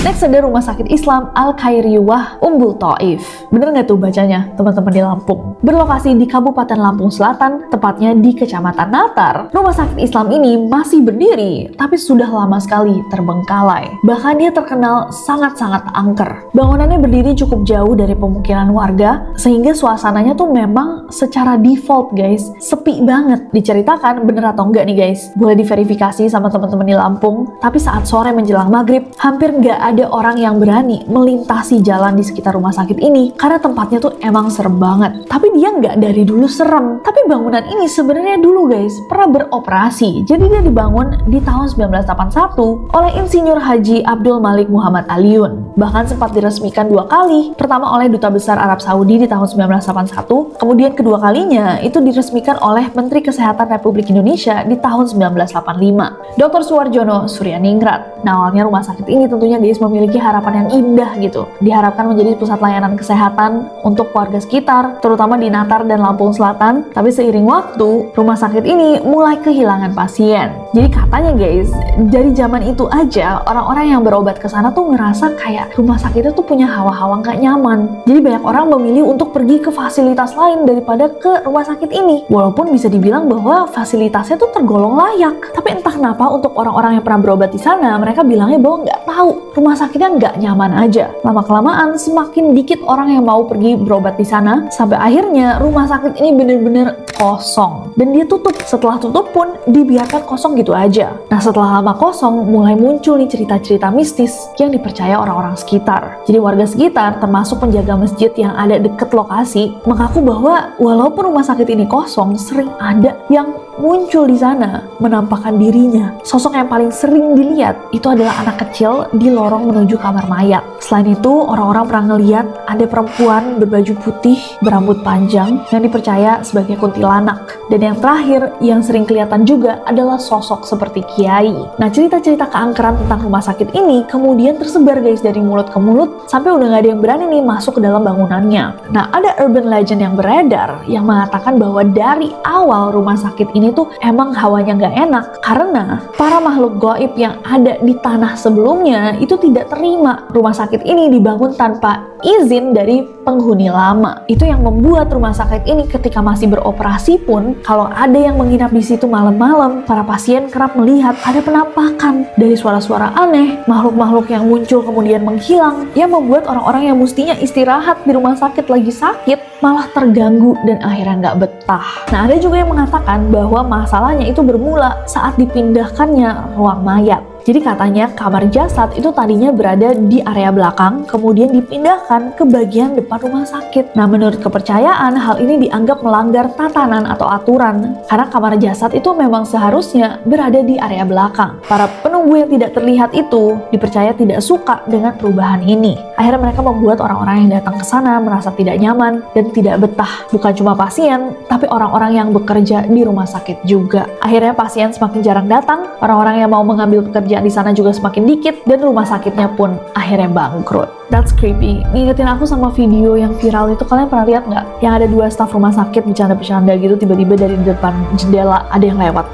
Next ada Rumah Sakit Islam Al-Khairiyah Umbul Taif. Bener nggak tuh bacanya, teman-teman di Lampung? Berlokasi di Kabupaten Lampung Selatan, tepatnya di Kecamatan Natar. Rumah Sakit Islam ini masih berdiri, tapi sudah lama sekali terbengkalai. Bahkan dia terkenal sangat-sangat angker. Bangunannya berdiri cukup jauh dari pemukiman warga, sehingga suasananya tuh memang secara default guys, sepi banget. Diceritakan bener atau enggak nih guys? Boleh diverifikasi sama teman-teman di Lampung. Tapi saat sore menjelang maghrib, hampir nggak ada orang yang berani melintasi jalan di sekitar rumah sakit ini karena tempatnya tuh emang serem banget. Tapi dia nggak dari dulu serem. Tapi bangunan ini sebenarnya dulu guys pernah beroperasi. Jadi dia dibangun di tahun 1981 oleh Insinyur Haji Abdul Malik Muhammad Aliun. Bahkan sempat diresmikan 2 kali. Pertama oleh Duta Besar Arab Saudi di tahun 1981. Kemudian kedua kalinya itu diresmikan oleh Menteri Kesehatan Republik Indonesia di tahun 1985. Dr. Suwarjono Suryaningrat. Nah, awalnya rumah sakit ini tentunya guys memiliki harapan yang indah gitu. Diharapkan menjadi pusat layanan kesehatan untuk warga sekitar, terutama di Natar dan Lampung Selatan. Tapi seiring waktu, rumah sakit ini mulai kehilangan pasien. Jadi katanya guys, dari zaman itu aja orang-orang yang berobat ke sana tuh ngerasa kayak rumah sakitnya tuh punya hawa-hawa nggak nyaman. Jadi banyak orang memilih untuk pergi ke fasilitas lain daripada ke rumah sakit ini. Walaupun bisa dibilang bahwa fasilitasnya tuh tergolong layak. Tapi entah kenapa untuk orang-orang yang pernah berobat di sana, mereka bilangnya bahwa nggak tahu, rumah sakitnya nggak nyaman aja. Lama-kelamaan semakin dikit orang yang mau pergi berobat di sana, sampai akhirnya rumah sakit ini bener-bener kosong. Dan dia tutup. Setelah tutup pun dibiarkan kosong gitu aja. Nah, setelah lama kosong, mulai muncul nih cerita-cerita mistis yang dipercaya orang-orang sekitar. Jadi warga sekitar, termasuk penjaga masjid yang ada deket lokasi, mengaku bahwa walaupun rumah sakit ini kosong, sering ada yang muncul di sana, menampakkan dirinya. Sosok yang paling sering dilihat itu adalah anak kecil di lorong menuju kamar mayat. Selain itu, orang-orang pernah ngeliat ada perempuan berbaju putih, berambut panjang, yang dipercaya sebagai kuntilanak. Dan yang terakhir, yang sering kelihatan juga adalah sosok seperti kiai. Nah, cerita-cerita keangkeran tentang rumah sakit ini kemudian tersebar guys dari mulut ke mulut, sampai udah gak ada yang berani nih masuk ke dalam bangunannya. Nah, ada urban legend yang beredar yang mengatakan bahwa dari awal rumah sakit ini tuh emang hawanya nggak enak karena para makhluk gaib yang ada di tanah sebelumnya itu tidak terima rumah sakit ini dibangun tanpa izin dari penghuni lama. Itu yang membuat rumah sakit ini ketika masih beroperasi pun, kalau ada yang menginap di situ malam-malam, para pasien kerap melihat ada penampakan dari suara-suara aneh, makhluk-makhluk yang muncul kemudian menghilang, yang membuat orang-orang yang mestinya istirahat di rumah sakit lagi sakit malah terganggu dan akhirnya nggak betah. Nah, ada juga yang mengatakan bahwa masalahnya itu bermula saat dipindahkannya ruang mayat. Jadi katanya kamar jasad itu tadinya berada di area belakang, kemudian dipindahkan ke bagian depan rumah sakit. Nah, menurut kepercayaan, hal ini dianggap melanggar tatanan atau aturan, karena kamar jasad itu memang seharusnya berada di area belakang. Para penunggu yang tidak terlihat itu dipercaya tidak suka dengan perubahan ini. Akhirnya mereka membuat orang-orang yang datang ke sana merasa tidak nyaman dan tidak betah. Bukan cuma pasien, tapi orang-orang yang bekerja di rumah sakit juga. Akhirnya pasien semakin jarang datang, orang-orang yang mau mengambil pekerjaan di sana juga semakin dikit, dan rumah sakitnya pun akhirnya bangkrut. That's creepy. Ngingetin aku sama video yang viral itu, kalian pernah lihat nggak? Yang ada 2 staf rumah sakit bercanda-bercanda gitu, tiba-tiba dari depan jendela ada yang lewat.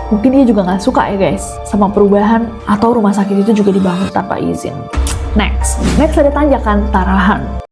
Mungkin dia juga nggak suka ya guys sama perubahan, atau rumah sakit itu juga dibangun tanpa izin. Next ada Tanjakan Tarahan.